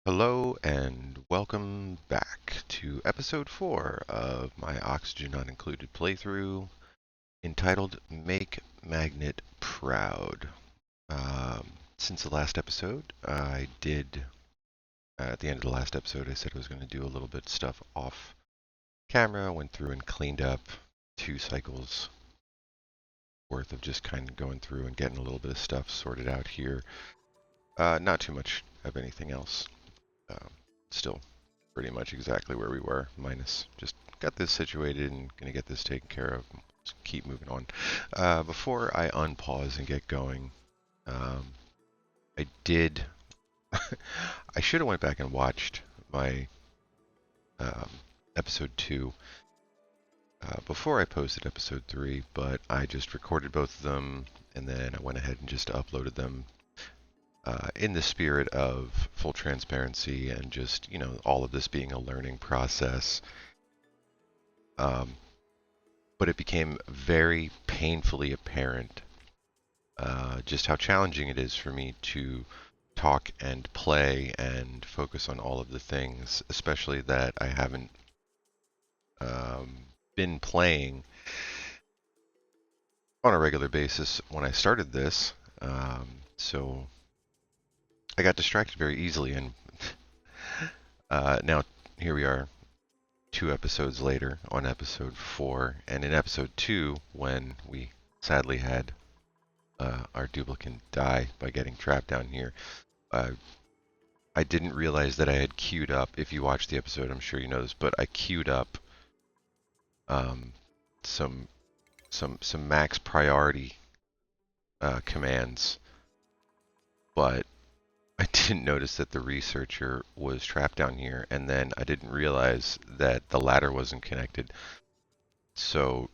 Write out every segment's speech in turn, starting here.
Hello and welcome back to episode 4 of my Oxygen Not Included playthrough entitled Make Magnet Proud. Since the last episode, at the end of the last episode, I said I was going to do a little bit of stuff off camera. Went through and cleaned up 2 cycles worth of just kind of going through and getting a little bit of stuff sorted out here. Not too much of anything else. Um, Still pretty much exactly where we were, minus just got this situated and going to get this taken care of. Just keep moving on. Before I unpause and get going, um, I did. I should have went back and watched my um, episode 2 before I posted episode 3, but I just recorded both of them and then I went ahead and just uploaded them in the spirit of full transparency and just, all of this being a learning process. Um, but it became very painfully apparent just how challenging it is for me to talk and play and focus on all of the things, especially that I haven't um, been playing on a regular basis when I started this. So I got distracted very easily, and now here we are 2 episodes later on episode 4, and in episode 2, when we sadly had our duplicant die by getting trapped down here, uh, I didn't realize that I had queued up. If you watch the episode, I'm sure you know this, but I queued up um, some max priority commands, but I didn't notice that the researcher was trapped down here, and then I didn't realize that the ladder wasn't connected. So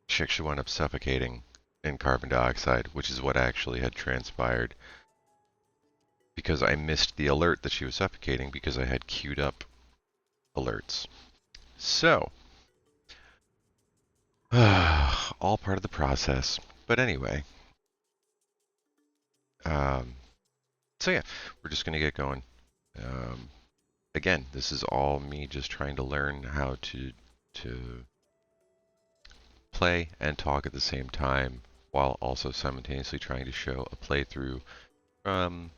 she actually wound up suffocating in carbon dioxide, which is what actually had transpired because I missed the alert that she was suffocating because I had queued up alerts. So, all part of the process. But anyway, um, so yeah, we're just going to get going. Um, Again, this is all me just trying to learn how to play and talk at the same time while also simultaneously trying to show a playthrough from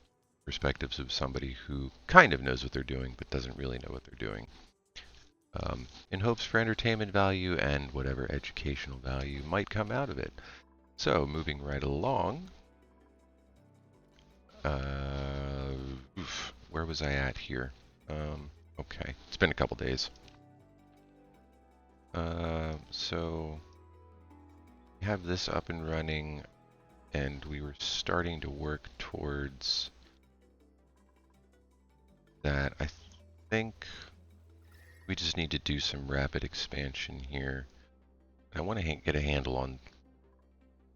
perspectives of somebody who kind of knows what they're doing but doesn't really know what they're doing. In hopes for entertainment value and whatever educational value might come out of it. So, moving right along, where was I at here? Okay, it's been a couple days. So, we have this up and running, and we were starting to work towards that. I think we just need to do some rapid expansion here. I want to get a handle on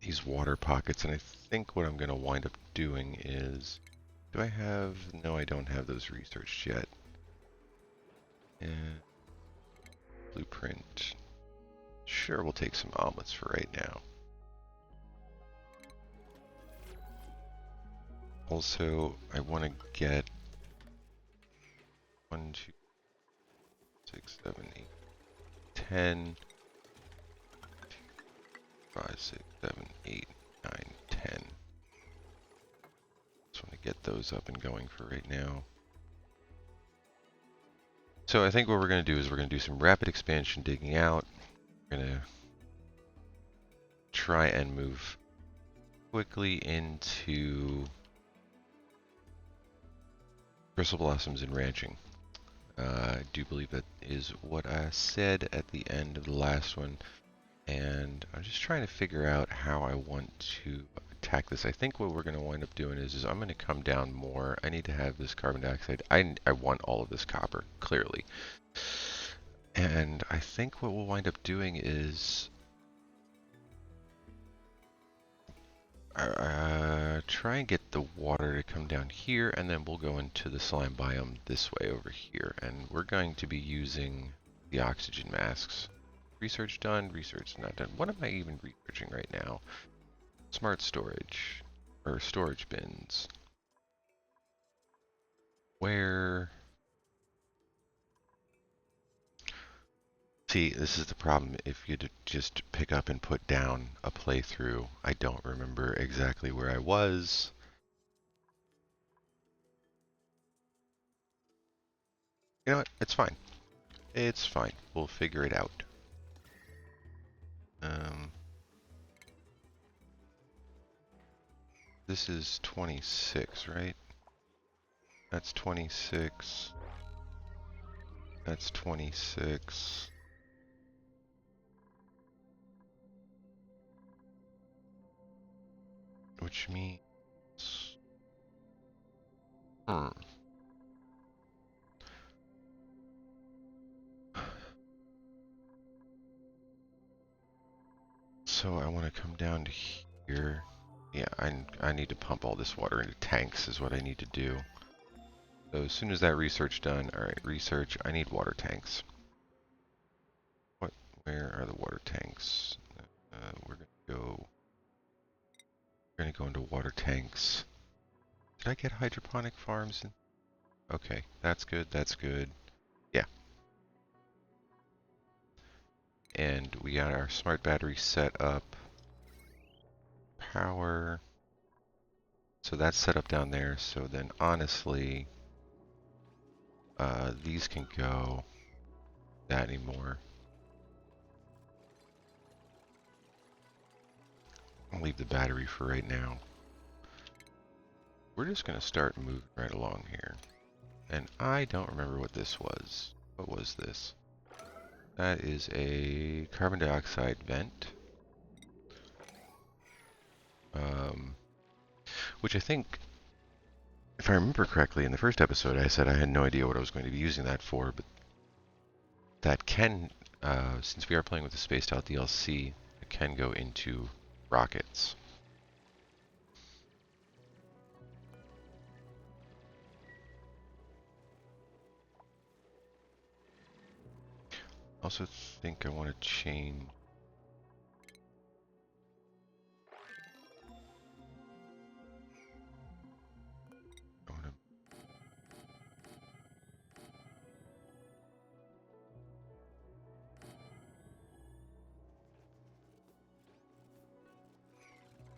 these water pockets, and I think what I'm going to wind up doing is, do I have, no, I don't have those researched yet. And blueprint, sure, we'll take some omelets for right now. Also, I want to get 1, 2, 6, 7, 8, 10, 5, 6, 7, 8, 9, 10. Just want to get those up and going for right now. So I think what we're going to do is we're going to do some rapid expansion digging out. We're going to try and move quickly into Crystal Blossoms and ranching. I do believe that is what I said at the end of the last one, and I'm just trying to figure out how I want to attack this. I think what we're going to wind up doing is I'm going to come down more. I need to have this carbon dioxide. I want all of this copper, clearly. And I think what we'll wind up doing is try and get the water to come down here, and then we'll go into the slime biome this way over here. And we're going to be using the oxygen masks. Research done, research not done. What am I even researching right now? Smart storage, or storage bins. Where? See, this is the problem. If you just pick up and put down a playthrough, I don't remember exactly where I was. You know what? It's fine. It's fine. We'll figure it out. This is 26, right? That's 26. That's 26. Which means... So I want to come down to here. Yeah, I need to pump all this water into tanks is what I need to do. So as soon as that research done, alright, research, I need water tanks. Where are the water tanks? We're gonna go into water tanks. Did I get hydroponic farms? Okay, that's good, that's good. Yeah. And we got our smart battery set up. Power. So that's set up down there. So then honestly, these can go. That anymore. I'll leave the battery for right now. We're just going to start moving right along here. And I don't remember what this was. What was this? That is a carbon dioxide vent. Which I think, if I remember correctly, in the first episode I said I had no idea what I was going to be using that for, but that can, since we are playing with the Spaced Out DLC, it can go into rockets. I also think I want to change. I want to.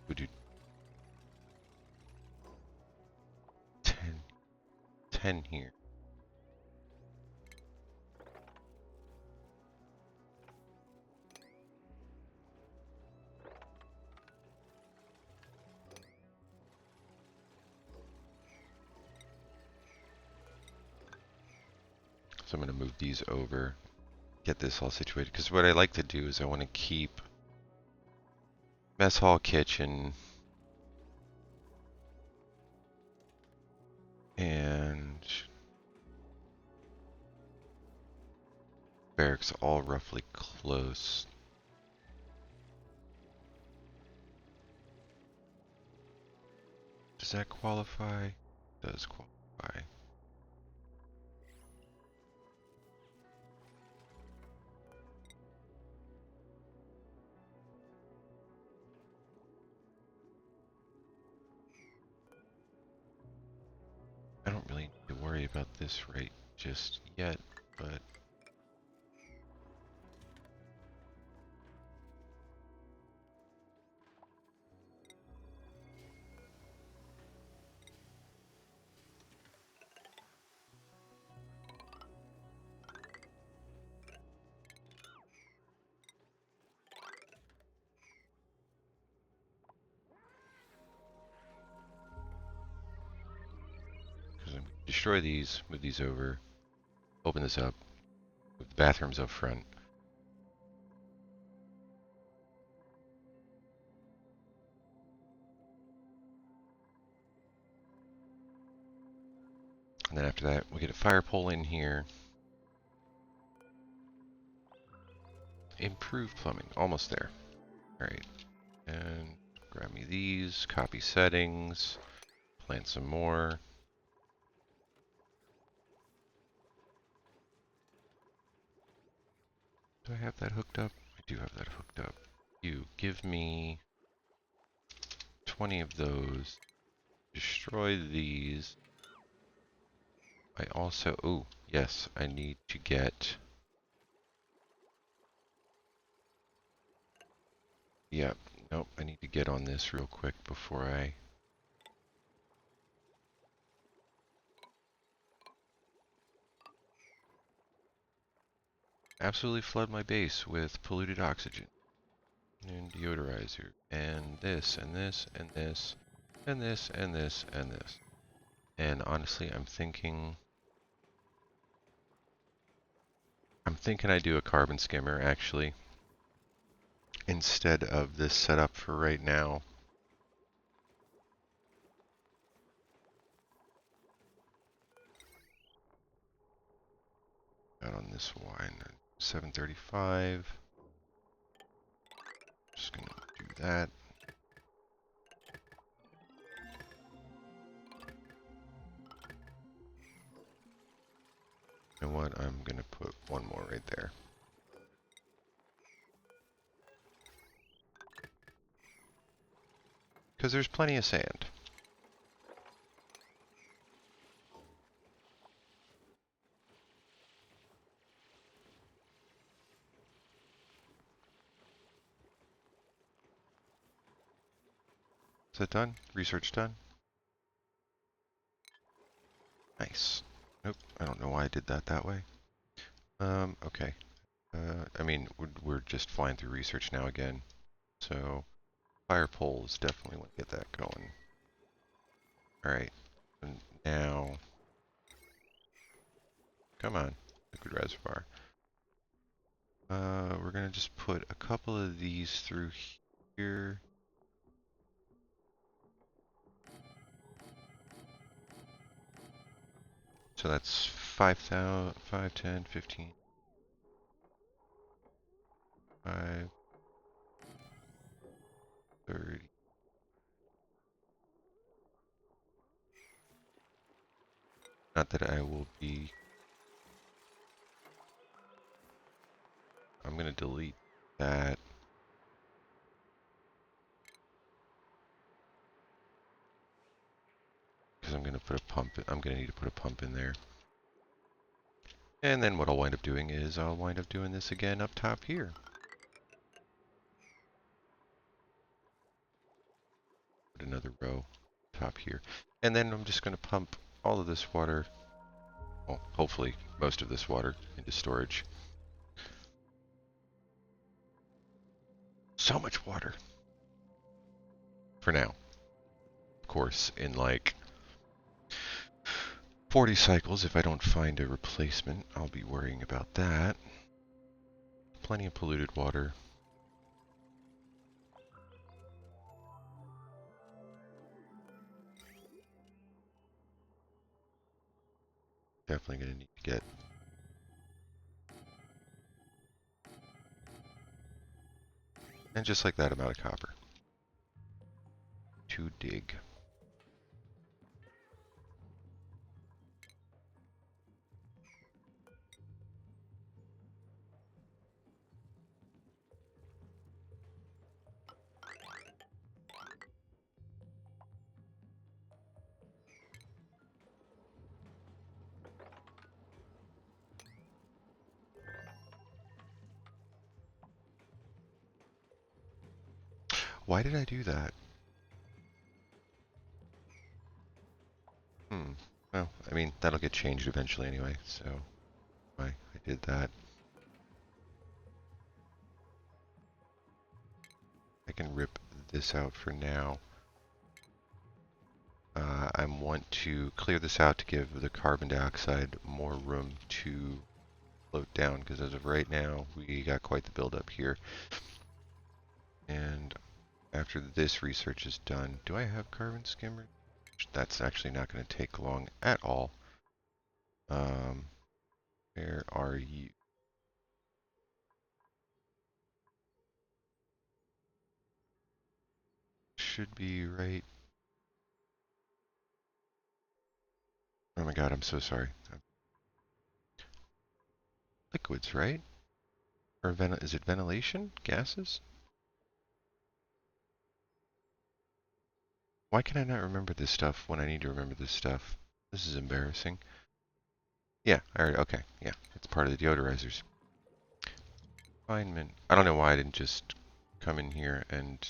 We do 10 here. So I'm going to move these over, get this all situated. Because what I like to do is I want to keep mess hall, kitchen, and barracks all roughly close. Does that qualify? It does qualify. I don't really need to worry about this right just yet, but because I'm destroy these, move these over, open this up, move the bathrooms up front. And then after that, we'll get a fire pole in here. Improve plumbing, almost there. Alright, and grab me these, copy settings, plant some more. Do I have that hooked up? I do have that hooked up. You give me 20 of those. Destroy these. I also, oh, yes, I need to get, yep, nope, I need to get on this real quick before I absolutely flood my base with polluted oxygen and deodorizer and this and this and this and this and this and this. And honestly, I'm thinking I do a carbon skimmer actually instead of this setup for right now. Out on this wine, 735. Just gonna do that. You know what? I'm gonna put one more right there. Because there's plenty of sand. Is that done? Research done? Nice. Nope, I don't know why I did that way. Okay. I mean, we're just flying through research now again. So, fire poles, definitely want to get that going. Alright, and now, come on, liquid reservoir. We're gonna just put a couple of these through here. So that's 5,000, 5, 10, 15, 5, 30. Not that I will be... I'm going to delete that. Because I'm going to put a pump, I'm going to need to put a pump in there. And then what I'll wind up doing is I'll wind up doing this again up top here. Put another row top here. And then I'm just going to pump all of this water, well, hopefully most of this water, into storage. So much water. For now. Of course, in like 40 cycles, if I don't find a replacement, I'll be worrying about that. Plenty of polluted water. Definitely going to need to get... And just like that amount of copper. To dig. Why did I do that? Well, I mean, that'll get changed eventually anyway, so why I did that. I can rip this out for now. I want to clear this out to give the carbon dioxide more room to float down, because as of right now, we got quite the buildup here. And after this research is done, do I have carbon skimmer? That's actually not going to take long at all. Where are you? Should be right. Oh my god, I'm so sorry. Liquids, right? Or is it ventilation? Gases? Why can I not remember this stuff when I need to remember this stuff? This is embarrassing. Yeah, I already, okay, yeah, it's part of the deodorizers. Refinement. I don't know why I didn't just come in here and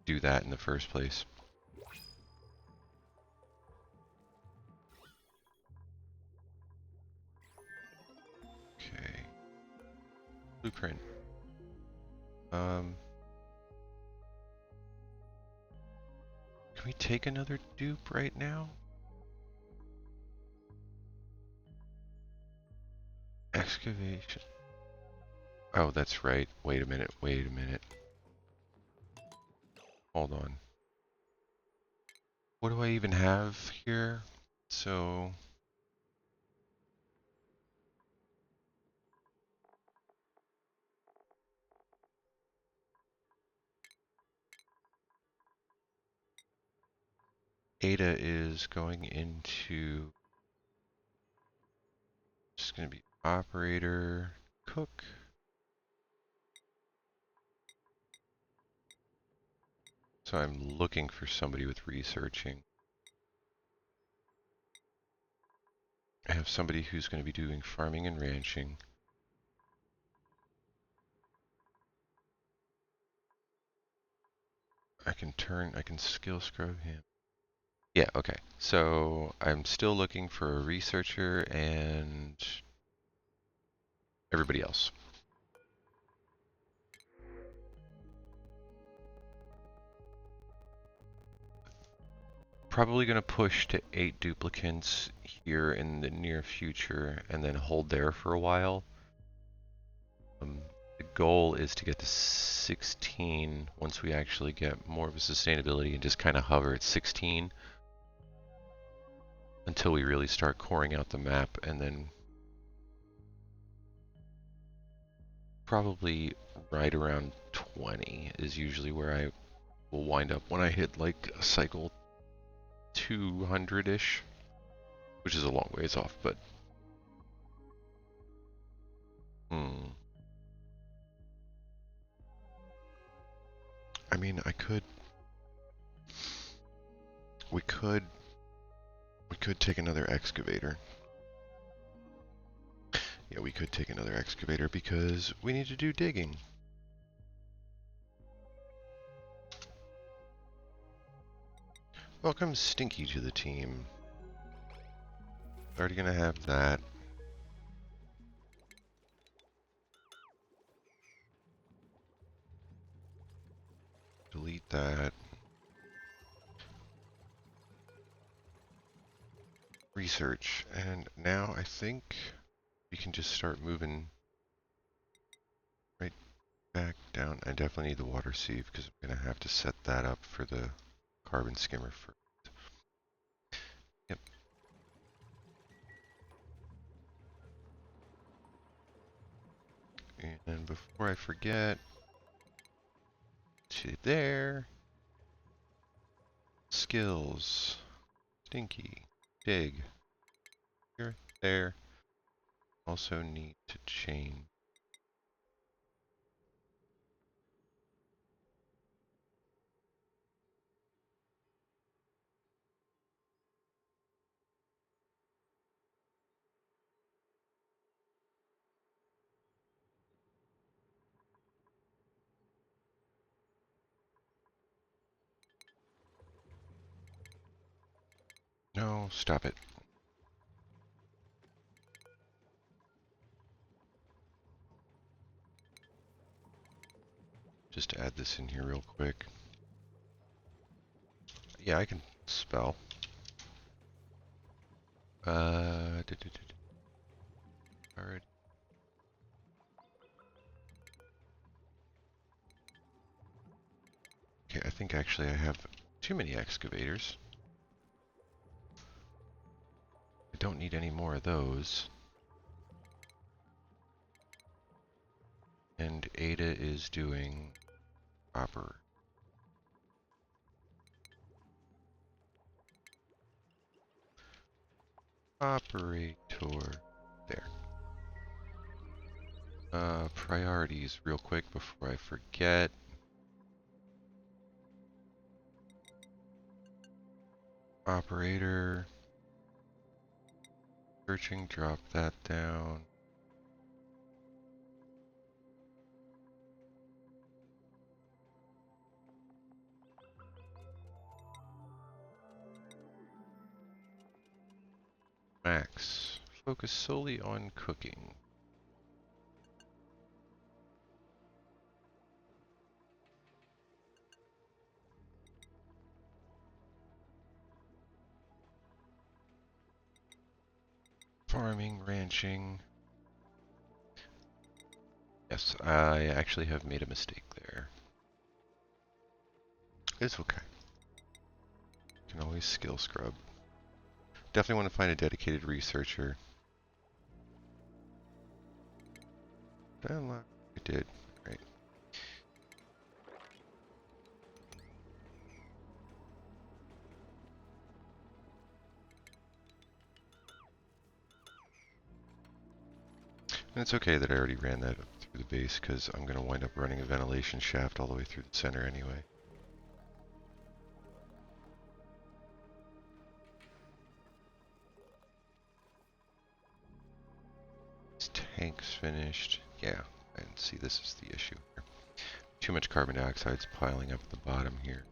do that in the first place. Okay. Blueprint. Can we take another dupe right now? Excavation. Oh, that's right. Wait a minute, wait a minute. Hold on. What do I even have here? So, Ada is going into, just going to be operator, cook. So I'm looking for somebody with researching. I have somebody who's going to be doing farming and ranching. I can skill scrub him. Yeah, okay. So I'm still looking for a researcher and everybody else. Probably going to push to 8 duplicants here in the near future and then hold there for a while. The goal is to get to 16 once we actually get more of a sustainability and just kind of hover at 16 until we really start coring out the map, and then probably right around 20 is usually where I will wind up when I hit like cycle 200-ish, which is a long ways off, but I mean, we could take another excavator. Yeah, we could take another excavator because we need to do digging. Welcome Stinky to the team. Already gonna have that. Delete that. Research. And now I think we can just start moving right back down. I definitely need the water sieve because I'm gonna have to set that up for the carbon skimmer first. Yep. And before I forget, to there. Skills. Stinky. Dig. Here. There. Also need to change. No, stop it. Just add this in here real quick. Yeah, I can spell. Alright. Okay, I think actually I have too many excavators. I don't need any more of those. And Ada is doing operator. There. Priorities real quick before I forget. Operator. Searching, drop that down. Max, focus solely on cooking. Farming, ranching. Yes, I actually have made a mistake there. It's okay. Can always skill scrub. Definitely want to find a dedicated researcher. Unlock. We did. Right. And it's okay that I already ran that up through the base because I'm going to wind up running a ventilation shaft all the way through the center anyway. This tank's finished. Yeah, and see, this is the issue here. Too much carbon dioxide's piling up at the bottom here.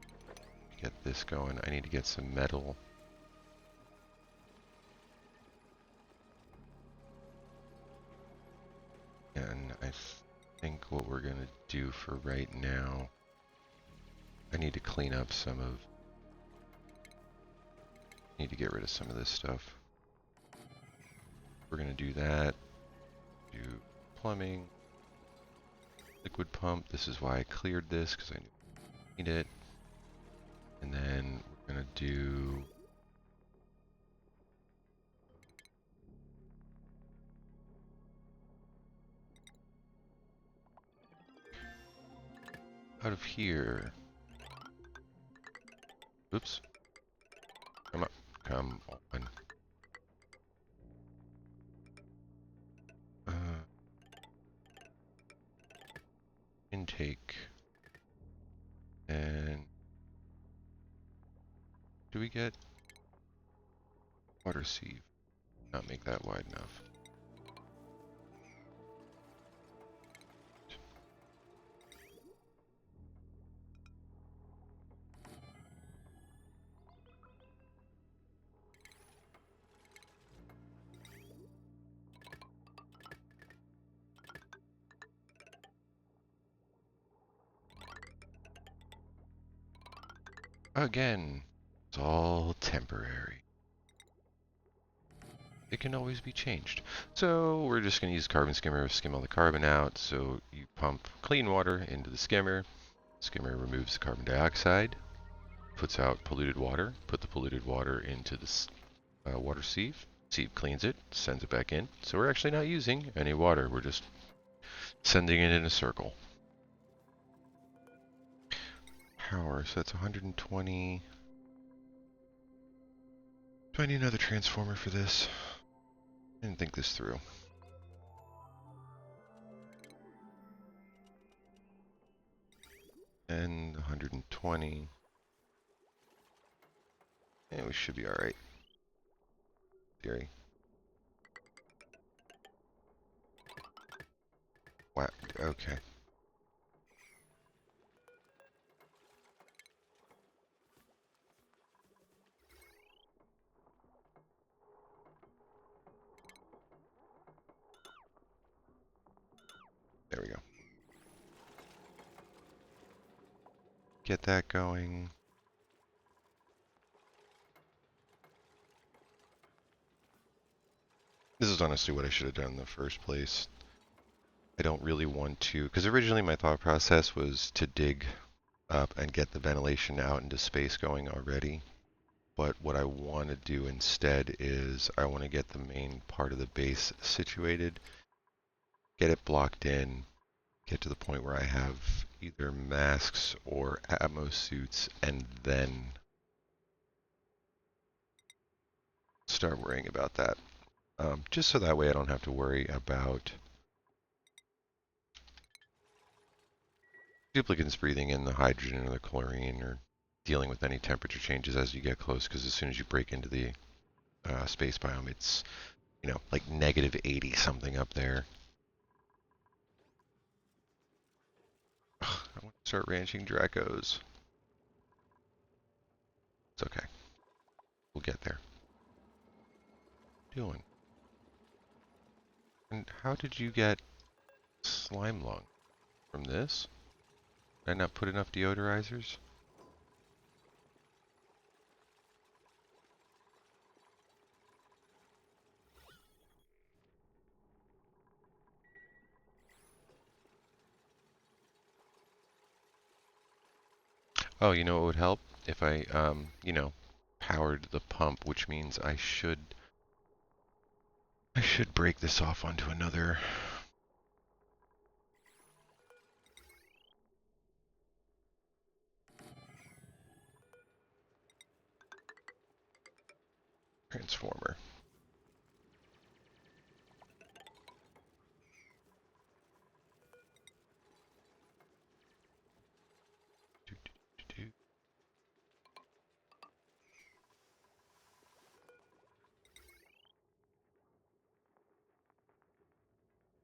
Get this going. I need to get some metal. And I think what we're going to do for right now, I need to clean up some of, need to get rid of some of this stuff. We're going to do that. Do plumbing, liquid pump. This is why I cleared this, because I need it. And then we're going to do out of here. Oops. Come on. Come on. Intake. And do we get water sieve? Not make that wide enough. Again, it's all temporary. It can always be changed. So we're just going to use carbon skimmer to skim all the carbon out. So you pump clean water into the skimmer. Skimmer removes the carbon dioxide, puts out polluted water. Put the polluted water into the water sieve. Sieve cleans it, sends it back in. So we're actually not using any water. We're just sending it in a circle. Power, so that's 120. Do I need another transformer for this? I didn't think this through. And 120. And we should be alright. Theory. Wow, okay. There we go. Get that going. This is honestly what I should have done in the first place. I don't really want to, because originally my thought process was to dig up and get the ventilation out into space going already. But what I want to do instead is I want to get the main part of the base situated, get it blocked in, get to the point where I have either masks or atmo suits, and then start worrying about that. Just so that way I don't have to worry about duplicants breathing in the hydrogen or the chlorine or dealing with any temperature changes as you get close, because as soon as you break into the space biome, it's like negative 80 something up there. Ugh, I want to start ranching Dracos. It's okay. We'll get there. What are you doing? And how did you get slime lung? From this? Did I not put enough deodorizers? Oh, you know what would help? If I, powered the pump, which means I should break this off onto another transformer.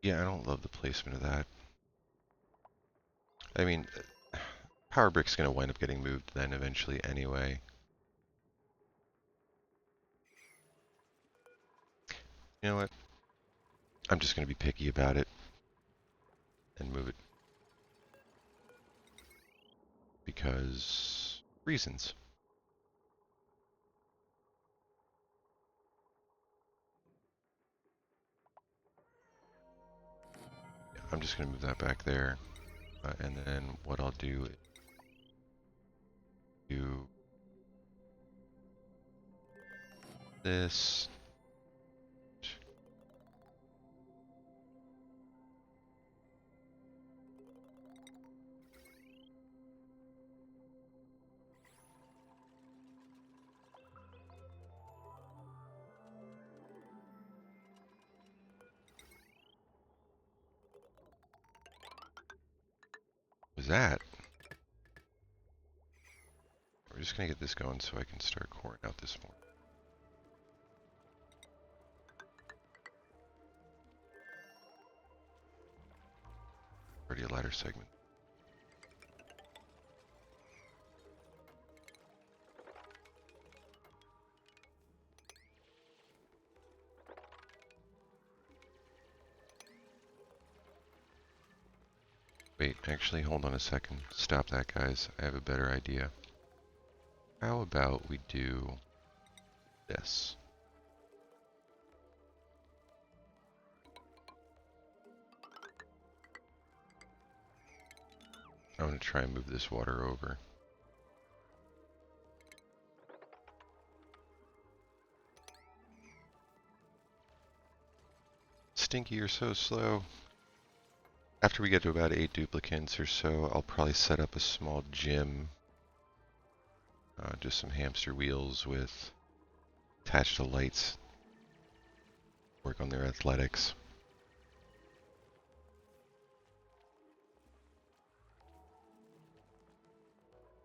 Yeah, I don't love the placement of that. I mean, power brick's going to wind up getting moved then eventually anyway. You know what? I'm just going to be picky about it and move it. Because reasons. Yeah, I'm just going to move that back there. And then what I'll do is do this. What was that? We're just going to get this going so I can start coring out this morning. Already a ladder segment. Wait, actually, hold on a second. Stop that, guys. I have a better idea. How about we do this? I'm going to try and move this water over. Stinky, you're so slow. After we get to about 8 duplicants or so, I'll probably set up a small gym. Just some hamster wheels with attached to lights. Work on their athletics.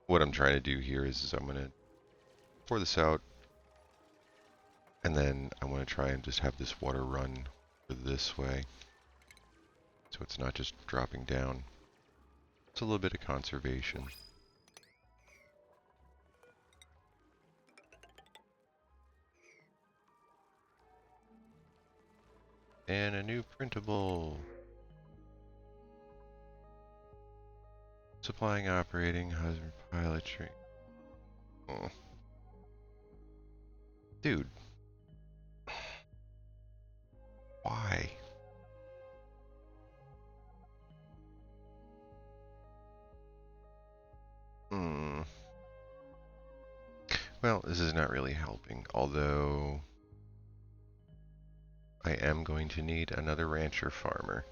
What I'm trying to do here is I'm going to pour this out, and then I want to try and just have this water run this way, so it's not just dropping down. It's a little bit of conservation. And a new printable. Supplying operating, husband pilotry. Oh. Dude. Why? Well, this is not really helping, although I am going to need another rancher farmer.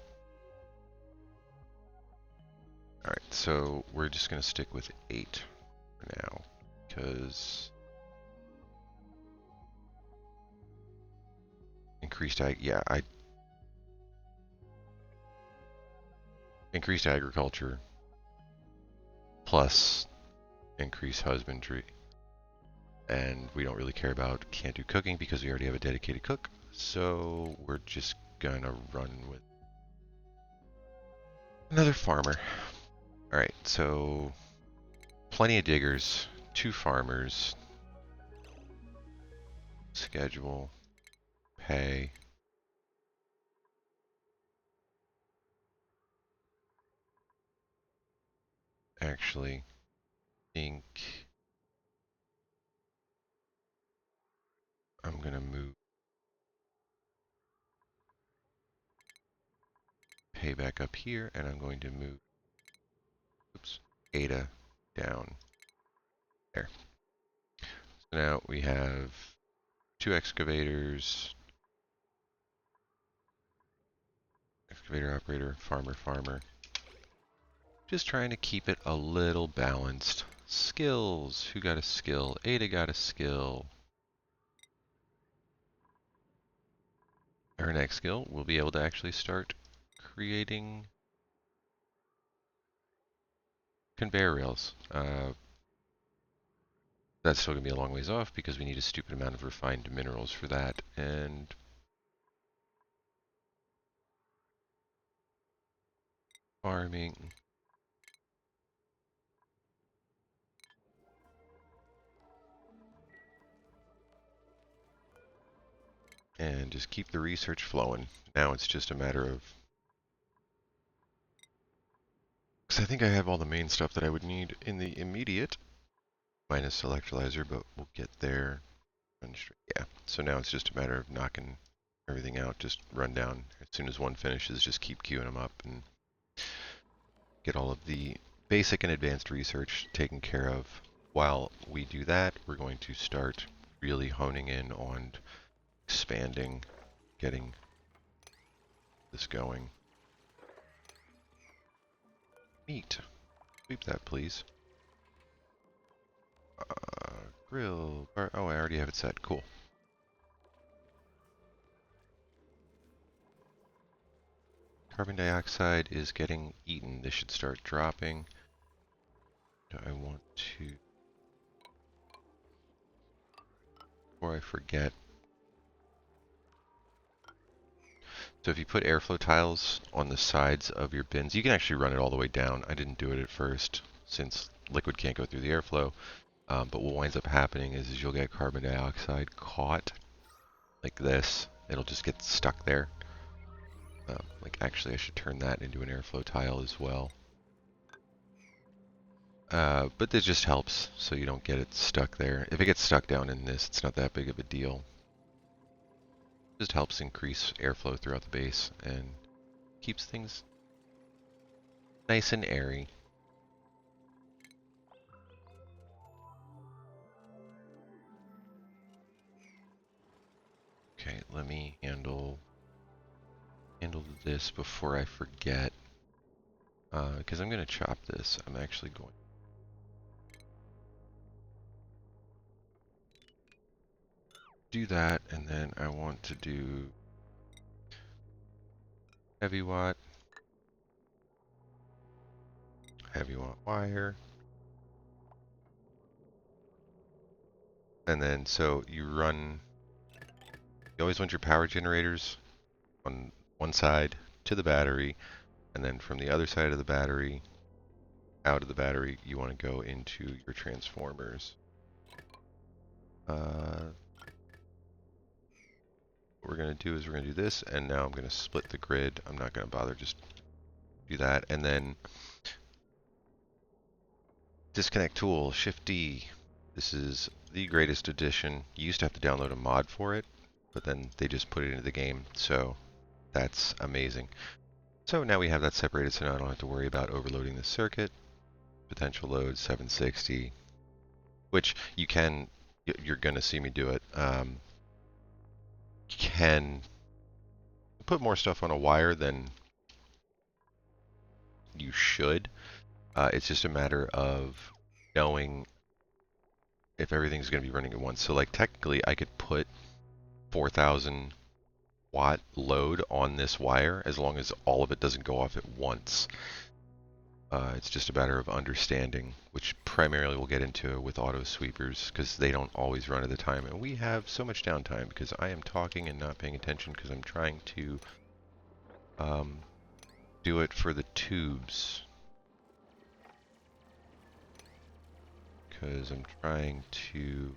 Alright, so we're just going to stick with 8 for now, because increased increased agriculture plus increased husbandry. And we don't really care about can't do cooking because we already have a dedicated cook. so we're just gonna run with another farmer. Alright, so plenty of diggers, 2 farmers, schedule, pay. Actually, think I'm gonna move pay back up here, and I'm going to move, oops, Ada down there. So now we have 2 excavators, excavator operator, farmer, farmer. Just trying to keep it a little balanced. Skills, who got a skill? Ada got a skill. Our next skill, we'll be able to actually start creating conveyor rails. That's still going to be a long ways off because we need a stupid amount of refined minerals for that. And farming. And just keep the research flowing. Now it's just a matter of... because I think I have all the main stuff that I would need in the immediate. Minus electrolyzer, but we'll get there. Yeah, so now it's just a matter of knocking everything out, just run down. As soon as one finishes, just keep queuing them up and get all of the basic and advanced research taken care of. While we do that, we're going to start really honing in on expanding, getting this going. Neat. Sweep that, please. Grill. Oh, I already have it set. Cool. Carbon dioxide is getting eaten. This should start dropping. Do I want to... before I forget. So if you put airflow tiles on the sides of your bins, you can actually run it all the way down. I didn't do it at first since liquid can't go through the airflow. But what winds up happening is you'll get carbon dioxide caught like this. It'll just get stuck there. Like actually I should turn that into an airflow tile as well. But this just helps so you don't get it stuck there. If it gets stuck down in this, it's not that big of a deal. Just helps increase airflow throughout the base and keeps things nice and airy. Okay, let me handle this before I forget. Because I'm going to chop this. I'm actually going to do that, and then I want to do heavy watt wire. And then so you always want your power generators on one side to the battery, and then from the other side of the battery, out of the battery, you want to go into your transformers. What we're going to do is we're going to do this, and now I'm going to split the grid. I'm not going to bother, just do that. And then disconnect tool, Shift D. This is the greatest addition. You used to have to download a mod for it, but then they just put it into the game, so that's amazing. So now we have that separated, so now I don't have to worry about overloading the circuit. Potential load 760, which you're going to see me do it. Can put more stuff on a wire than you should. It's just a matter of knowing if everything's going to be running at once. So like technically I could put 4,000 watt load on this wire as long as all of it doesn't go off at once. It's just a matter of understanding, which primarily we'll get into with auto sweepers because they don't always run at the time. And we have so much downtime because I am talking and not paying attention because I'm trying to do it for the tubes. Because I'm trying to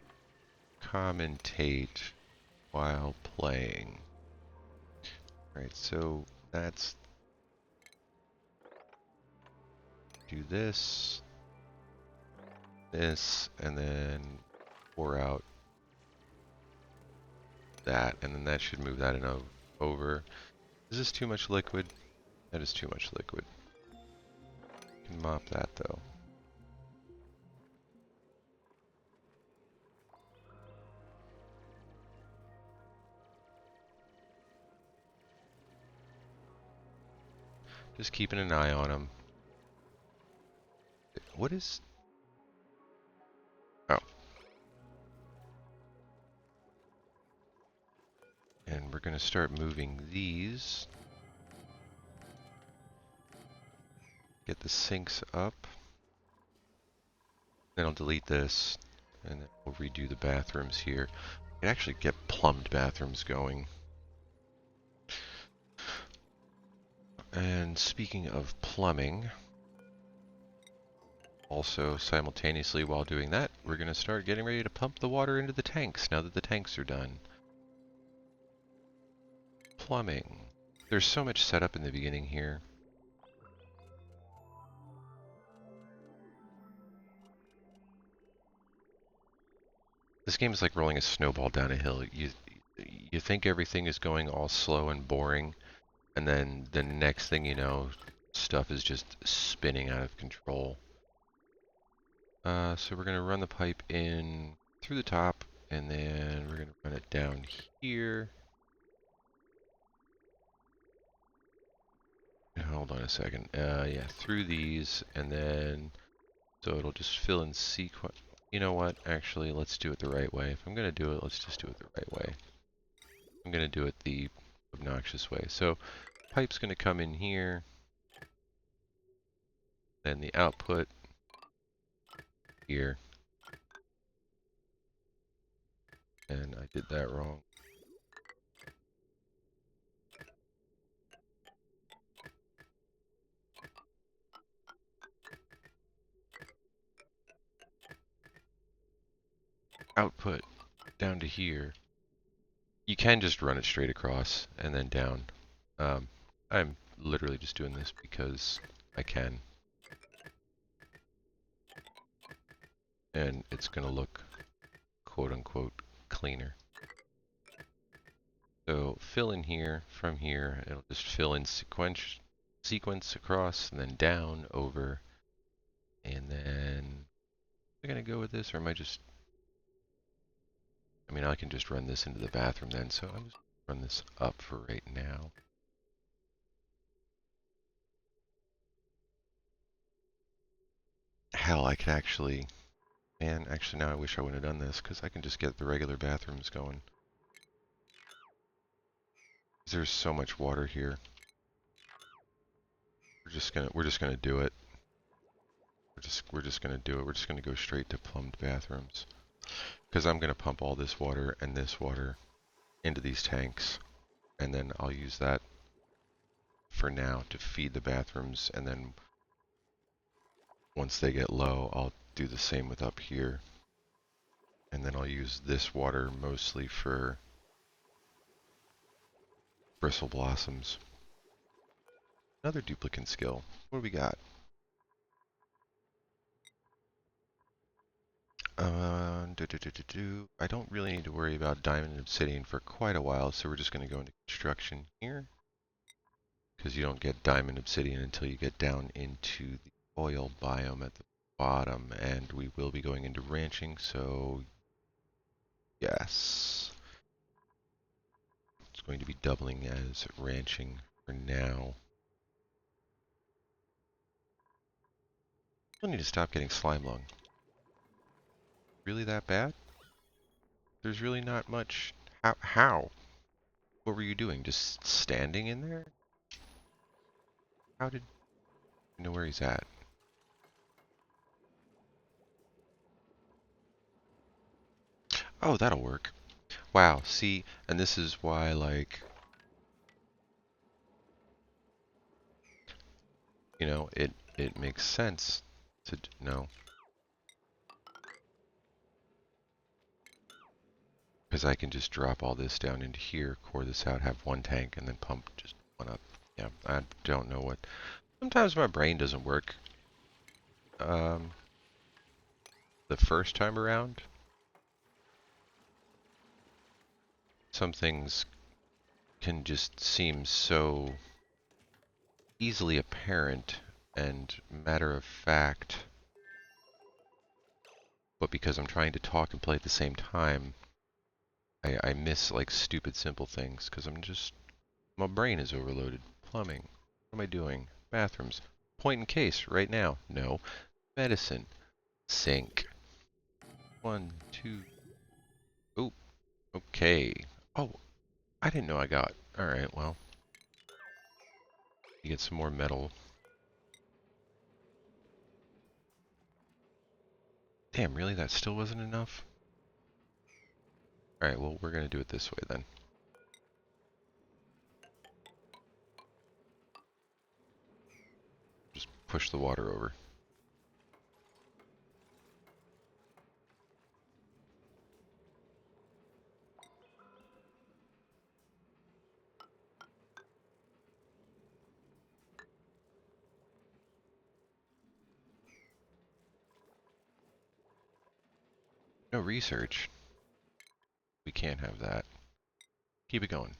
commentate while playing. Alright, so that's... do this, and then pour out that, and then that should move that in over. Is this too much liquid? That is too much liquid. Can mop that though. Just keeping an eye on them. What is... oh. And we're going to start moving these. Get the sinks up. Then I'll delete this. And then we'll redo the bathrooms here. We can actually get plumbed bathrooms going. And speaking of plumbing, also simultaneously while doing that, we're going to start getting ready to pump the water into the tanks now that the tanks are done. Plumbing. There's so much setup in the beginning here. This game is like rolling a snowball down a hill. You think everything is going all slow and boring, and then the next thing you know, stuff is just spinning out of control. So we're going to run the pipe in through the top, and then we're going to run it down here. Hold on a second. Yeah, through these, and then so it'll just fill in sequence. You know what? Actually, let's do it the right way. If I'm going to do it, let's just do it the right way. I'm going to do it the obnoxious way. So, pipe's going to come in here. Then the output here. And I did that wrong. Output down to here. You can just run it straight across and then down. I'm literally just doing this because I can. And it's going to look quote-unquote cleaner. So fill in here, from here, it'll just fill in sequence across, and then down, over, and then... am I going to go with this, or am I just... I mean, I can just run this into the bathroom then, so I'm just going to run this up for right now. Hell, I could actually... man, actually now I wish I wouldn't have done this, because I can just get the regular bathrooms going. There's so much water here. We're just gonna do it. We're just gonna do it. We're just gonna go straight to plumbed bathrooms. Because I'm gonna pump all this water and this water into these tanks, and then I'll use that for now to feed the bathrooms, and then once they get low, I'll do the same with up here. And then I'll use this water mostly for bristle blossoms. Another duplicate skill. What do we got? I don't really need to worry about diamond and obsidian for quite a while, so we're just going to go into construction here. Because you don't get diamond obsidian until you get down into the oil biome at the bottom, and we will be going into ranching, so yes. It's going to be doubling as ranching for now. I need to stop getting slime lung. Really that bad? There's really not much. How? What were you doing? Just standing in there? How did you know where he's at? Oh, that'll work. Wow, see, and this is why, like, you know, it makes sense to no, because I can just drop all this down into here, core this out, have one tank, and then pump just one up. Yeah, I don't know what. Sometimes my brain doesn't work um, the first time around. Some things can just seem so easily apparent and matter of fact, but because I'm trying to talk and play at the same time, I miss like stupid simple things because my brain is overloaded. Plumbing. What am I doing? Bathrooms. Point and case right now. No. Medicine. Sink. One, two. Oh, okay. Oh, I didn't know I got. Alright, well. You get some more metal. Damn, really? That still wasn't enough? Alright, well, we're gonna do it this way then. Just push the water over. No research. We can't have that. Keep it going.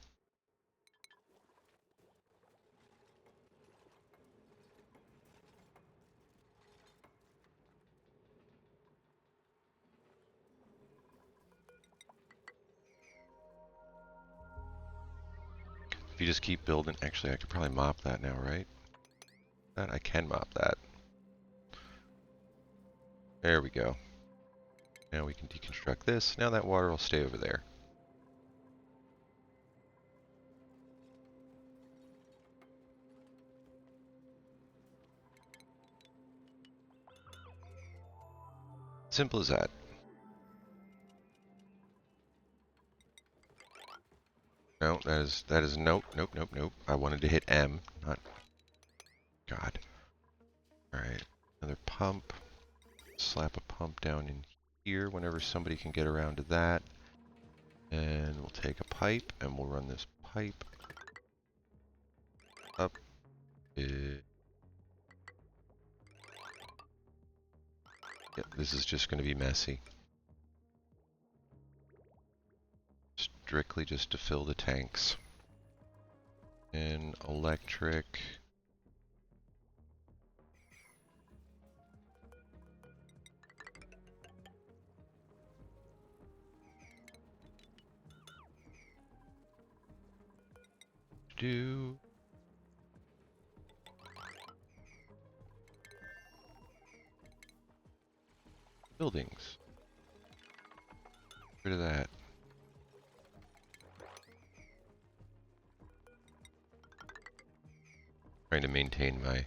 If you just keep building, actually I could probably mop that now, right? That I can mop that. There we go. Now we can deconstruct this. Now that water will stay over there. Simple as that. No, that is nope, nope, nope, nope. I wanted to hit M, not God. Alright. Another pump. Slap a pump down in here whenever somebody can get around to that. And we'll take a pipe and we'll run this pipe up. Yep, this is just going to be messy. Strictly just to fill the tanks. And electric. Do. Buildings. Get rid of that. Trying to maintain my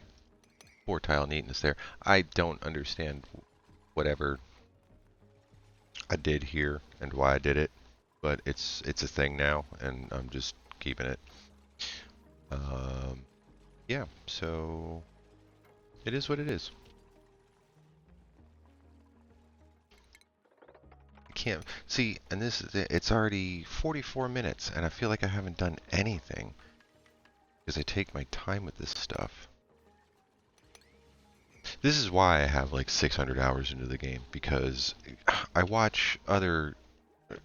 4-tile neatness there. I don't understand whatever I did here and why I did it, but it's a thing now, and I'm just keeping it. Yeah, so it is what it is. I can't see, and this is it's already 44 minutes, and I feel like I haven't done anything because I take my time with this stuff. This is why I have like 600 hours into the game, because I watch other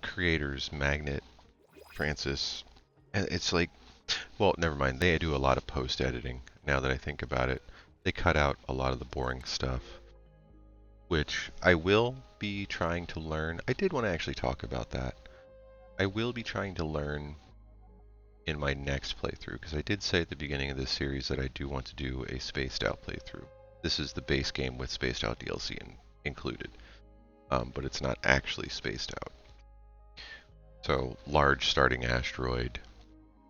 creators, Magnet, Francis, and it's like, well, never mind. They do a lot of post editing. Now that I think about it, they cut out a lot of the boring stuff, which I will be trying to learn. I did want to actually talk about that. I will be trying to learn in my next playthrough, because I did say at the beginning of this series that I do want to do a spaced out playthrough. This is the base game with spaced out DLC included, but it's not actually spaced out. So large starting asteroid,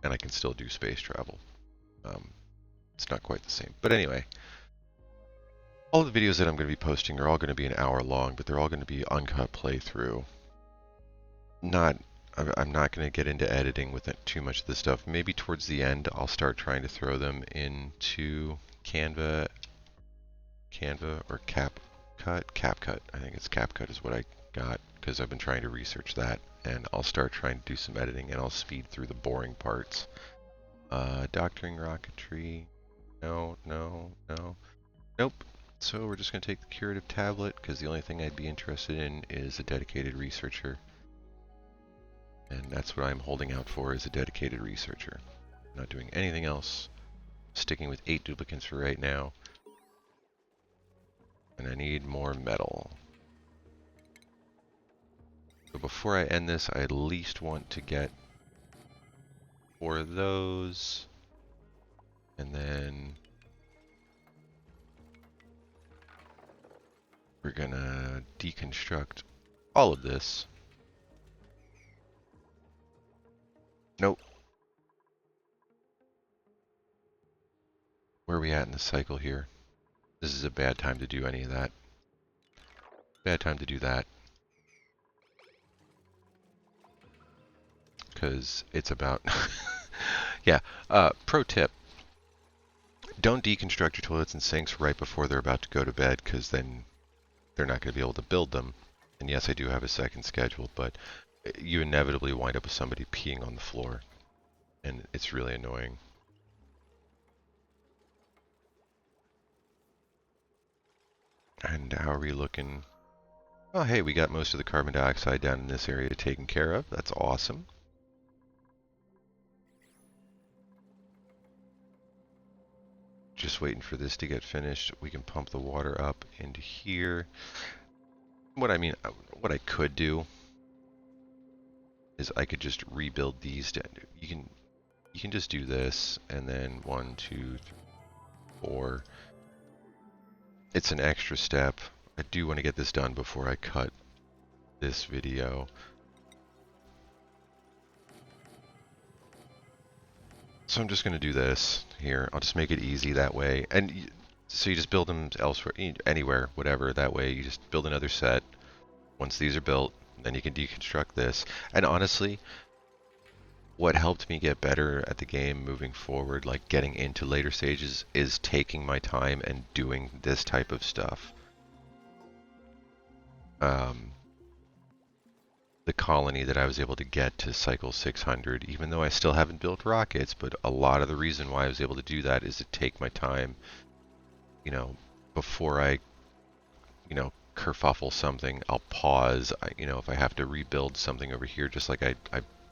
and I can still do space travel. It's not quite the same. But anyway, all the videos that I'm going to be posting are all going to be an hour long, but they're all going to be uncut playthrough. not. I'm not going to get into editing with too much of this stuff. Maybe towards the end, I'll start trying to throw them into Canva or CapCut. CapCut. I think it's CapCut is what I got because I've been trying to research that, and I'll start trying to do some editing, and I'll speed through the boring parts. Doctoring rocketry. No, no, no. Nope. So we're just going to take the curative tablet because the only thing I'd be interested in is a dedicated researcher. And that's what I'm holding out for, is a dedicated researcher. I'm not doing anything else. Sticking with 8 duplicates for right now. And I need more metal. So before I end this, I at least want to get 4 of those. And then we're gonna deconstruct all of this. Nope. Where are we at in the cycle here? This is a bad time to do any of that. Bad time to do that. Because it's about... yeah, pro tip. Don't deconstruct your toilets and sinks right before they're about to go to bed, because then they're not going to be able to build them. And yes, I do have a second schedule, but you inevitably wind up with somebody peeing on the floor. And it's really annoying. And how are we looking? Oh, hey, we got most of the carbon dioxide down in this area taken care of. That's awesome. Just waiting for this to get finished. We can pump the water up into here. What I could do is I could just rebuild these. You can just do this, and then 1, 2, 3, 4. It's an extra step. I do want to get this done before I cut this video. So I'm just going to do this here. I'll just make it easy that way. And so you just build them elsewhere, anywhere, whatever. That way you just build another set. Once these are built, then you can deconstruct this. And honestly, what helped me get better at the game moving forward, like getting into later stages, is taking my time and doing this type of stuff. The colony that I was able to get to cycle 600, even though I still haven't built rockets, but a lot of the reason why I was able to do that is to take my time, before I, kerfuffle something, I'll pause. If I have to rebuild something over here, just like I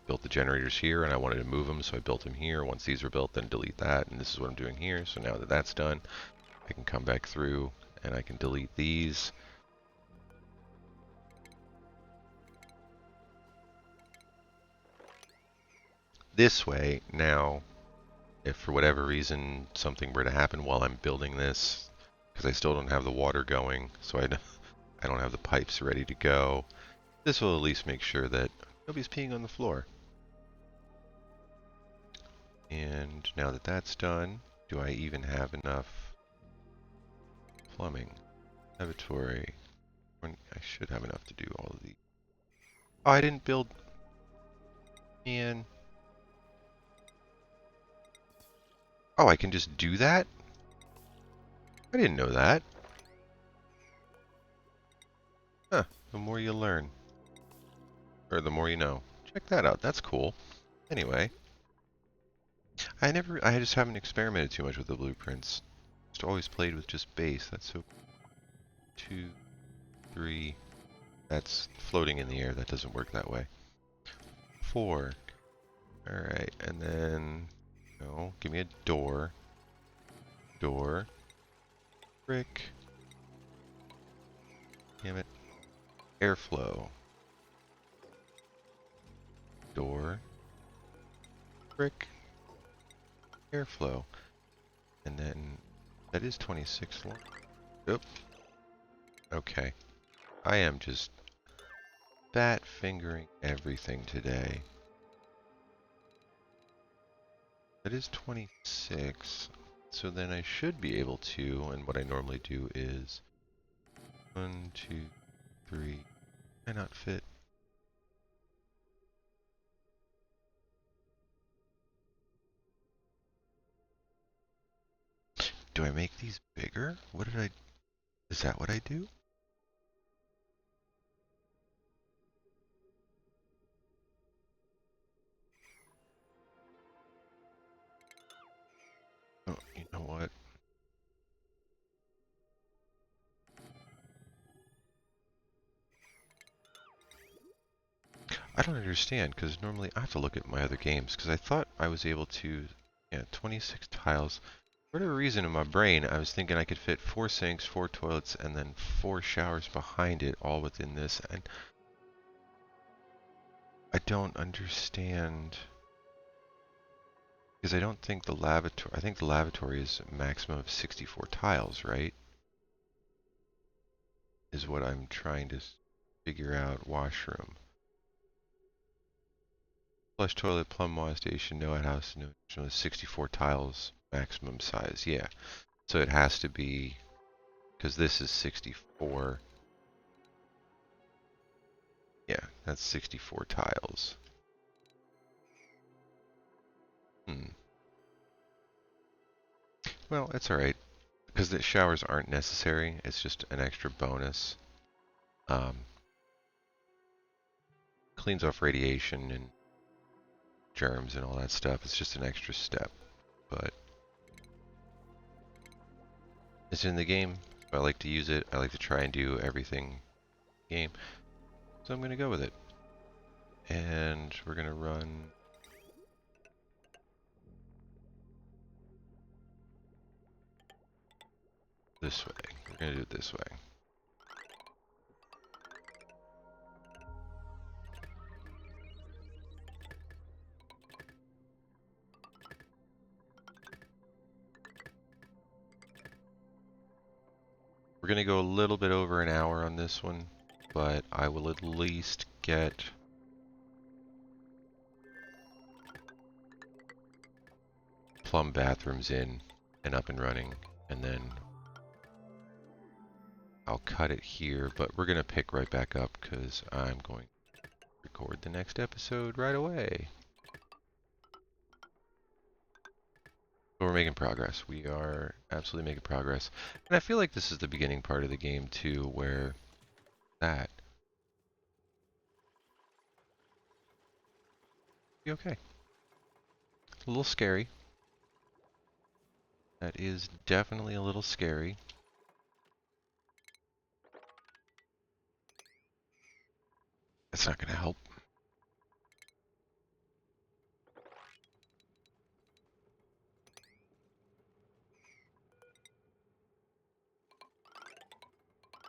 built the generators here and I wanted to move them, so I built them here. Once these are built, then delete that, and this is what I'm doing here. So now that that's done, I can come back through and I can delete these. This way, now, if for whatever reason something were to happen while I'm building this, because I still don't have the water going, so I don't have the pipes ready to go, this will at least make sure that nobody's peeing on the floor. And now that that's done, do I even have enough plumbing? Lavatory. I should have enough to do all of these. Oh, I didn't build... Man. Oh, I can just do that? I didn't know that. Huh, the more you learn. Or the more you know. Check that out, that's cool. Anyway. I just haven't experimented too much with the blueprints. Just always played with just base, that's so... 2, 3... That's floating in the air, that doesn't work that way. 4. Alright, and then... No, give me a door. Door. Brick. Damn it. Airflow. Door. Brick. Airflow. And then... That is 26 long. Oop. Okay. I am just... fat fingering everything today. That is 26, so then I should be able to, and what I normally do is 1, 2, 3, why not fit? do I make these bigger? Is that what I do? Oh, you know what? I don't understand, because normally I have to look at my other games, because I thought I was able to, yeah, 26 tiles. For whatever reason in my brain, I was thinking I could fit 4 sinks, 4 toilets, and then 4 showers behind it, all within this, and I don't understand, because I don't think the lavatory, I think the lavatory is a maximum of 64 tiles, right? Is what I'm trying to figure out. Washroom. Flush toilet, plumb wash station, no outhouse, no 64 tiles maximum size. Yeah. So it has to be, because this is 64. Yeah, that's 64 tiles. Well, it's alright, because the showers aren't necessary. It's just an extra bonus. Cleans off radiation and germs and all that stuff. It's just an extra step. But it's in the game. I like to use it. I like to try and do everything game. So I'm going to go with it. And we're going to run this way. We're going to do it this way. We're going to go a little bit over an hour on this one, but I will at least get plumb bathrooms in and up and running, and then I'll cut it here, but we're going to pick right back up because I'm going to record the next episode right away. But we're making progress. We are absolutely making progress. And I feel like this is the beginning part of the game too, where that be okay. It's a little scary. That is definitely a little scary. That's not going to help.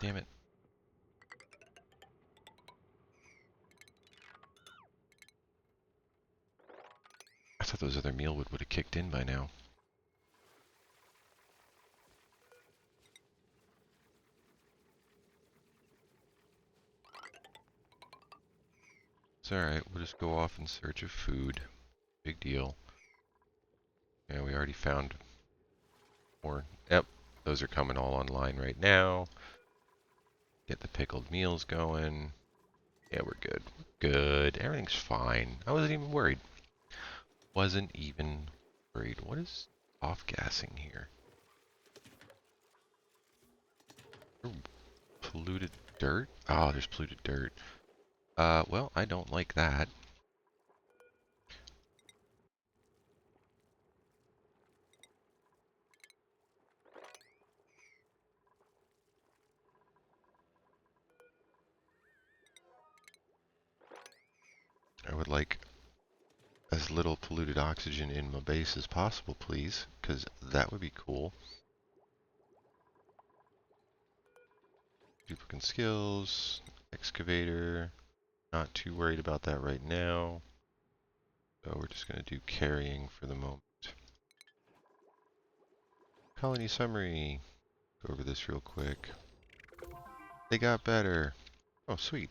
Damn it. I thought those other mealwood would have kicked in by now. It's alright, we'll just go off in search of food. Big deal. Yeah, we already found more. Yep, those are coming all online right now. Get the pickled meals going. Yeah, we're good. Good. Everything's fine. I wasn't even worried. Wasn't even worried. What is off-gassing here? Polluted dirt? Oh, there's polluted dirt. Well, I don't like that. I would like as little polluted oxygen in my base as possible, please, because that would be cool. Duplicate skills, excavator, not too worried about that right now. So we're just going to do carrying for the moment. Colony summary. Go over this real quick. They got better. Oh, sweet.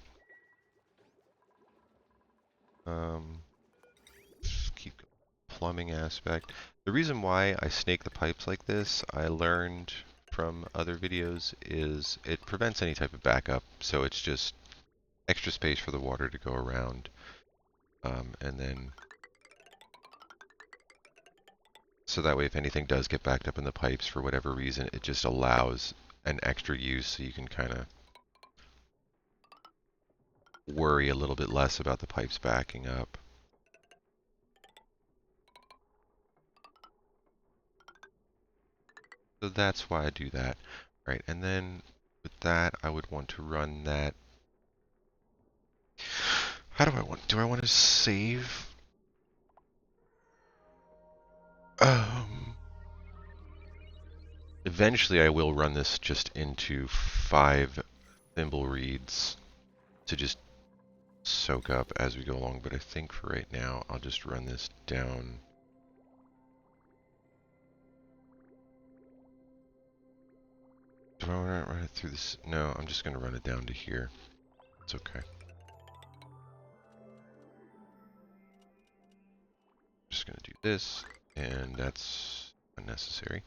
Keep going. Plumbing aspect. The reason why I snake the pipes like this, I learned from other videos, is it prevents any type of backup. So it's just extra space for the water to go around. And then So that way if anything does get backed up in the pipes for whatever reason, it just allows an extra use so you can kind of worry a little bit less about the pipes backing up. So that's why I do that. Right, and then with that, I would want to run that. How do I want to save? Eventually I will run this just into 5 thimble reeds to just soak up as we go along, but I think for right now, I'll just run this down. Do I want to run it through this? No, I'm just going to run it down to here. It's okay. Just going to do this, and that's unnecessary.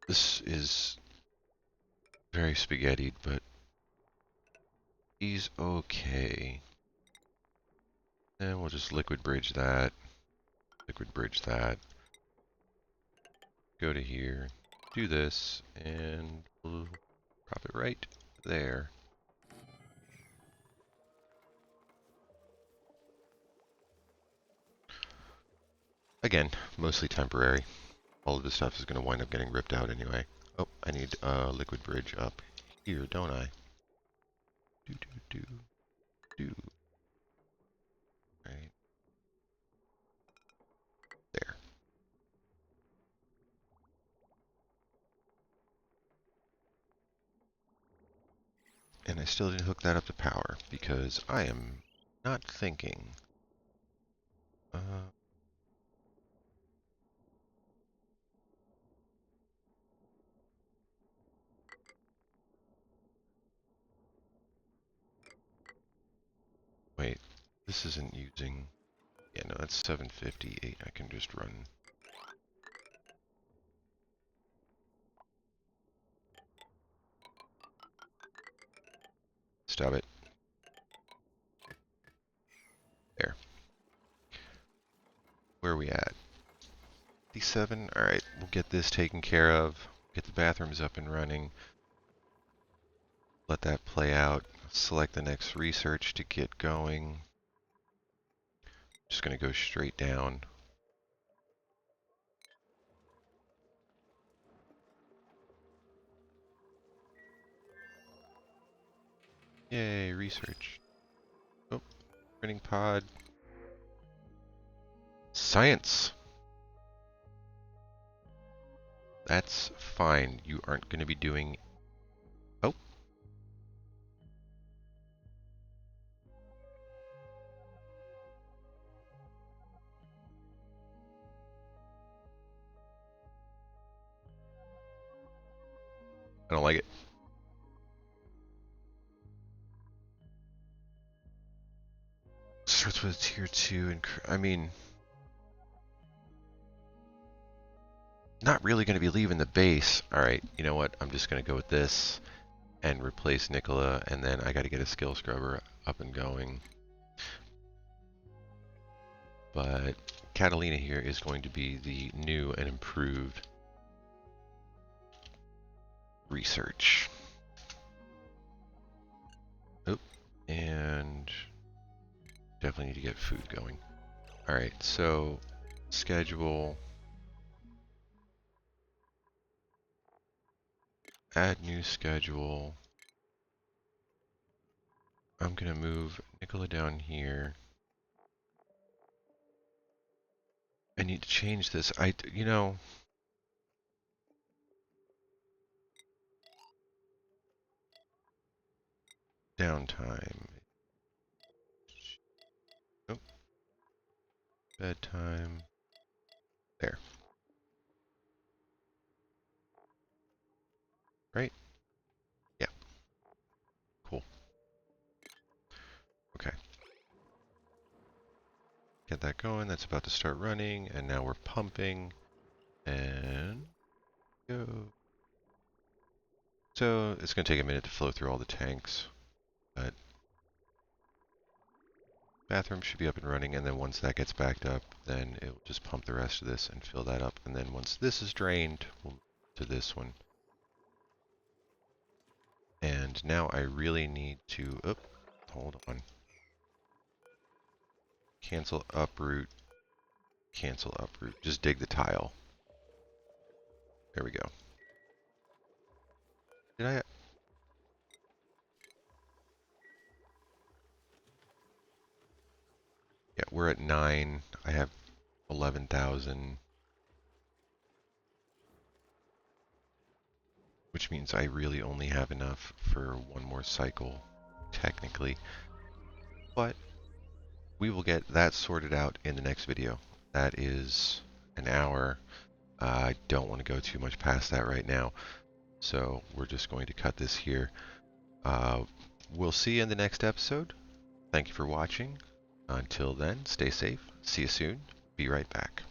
This is very spaghettied, but he's okay. And we'll just liquid bridge that, go to here, do this, and we'll drop it right there. Again, mostly temporary. All of this stuff is going to wind up getting ripped out anyway. Oh, I need a liquid bridge up here, don't I? Do. Right there. And I still didn't hook that up to power because I am not thinking. Wait, this isn't using. Yeah, no, that's 758. I can just run. Stop it. There. Where are we at? 57? Alright, we'll get this taken care of. Get the bathrooms up and running. Let that play out. Select the next research to get going. Just going to go straight down. Yay, research. Oh, printing pod. Science! That's fine. You aren't going to be doing... Oh. I don't like it. Starts with tier 2 and... I mean... Not really going to be leaving the base. Alright, you know what? I'm just going to go with this and replace Nicola, and then I got to get a skill scrubber up and going. But Catalina here is going to be the new and improved research. Oh, and definitely need to get food going. Alright, so schedule. Add new schedule. I'm going to move Nicola down here. I need to change this. You know, downtime. Oh, bedtime. There. Right? Yeah. Cool. Okay. Get that going. That's about to start running, and now we're pumping. And go. So it's going to take a minute to flow through all the tanks, but bathroom should be up and running, and then once that gets backed up, then it will just pump the rest of this and fill that up. And then once this is drained, we'll move to this one. And now I really need to, hold on. Cancel uproot, cancel uproot. Just dig the tile. There we go. Did I? Yeah, we're at 9. I have 11,000. Which means I really only have enough for one more cycle, technically. But we will get that sorted out in the next video. That is an hour. I don't want to go too much past that right now. So we're just going to cut this here. We'll see you in the next episode. Thank you for watching. Until then, stay safe. See you soon. Be right back.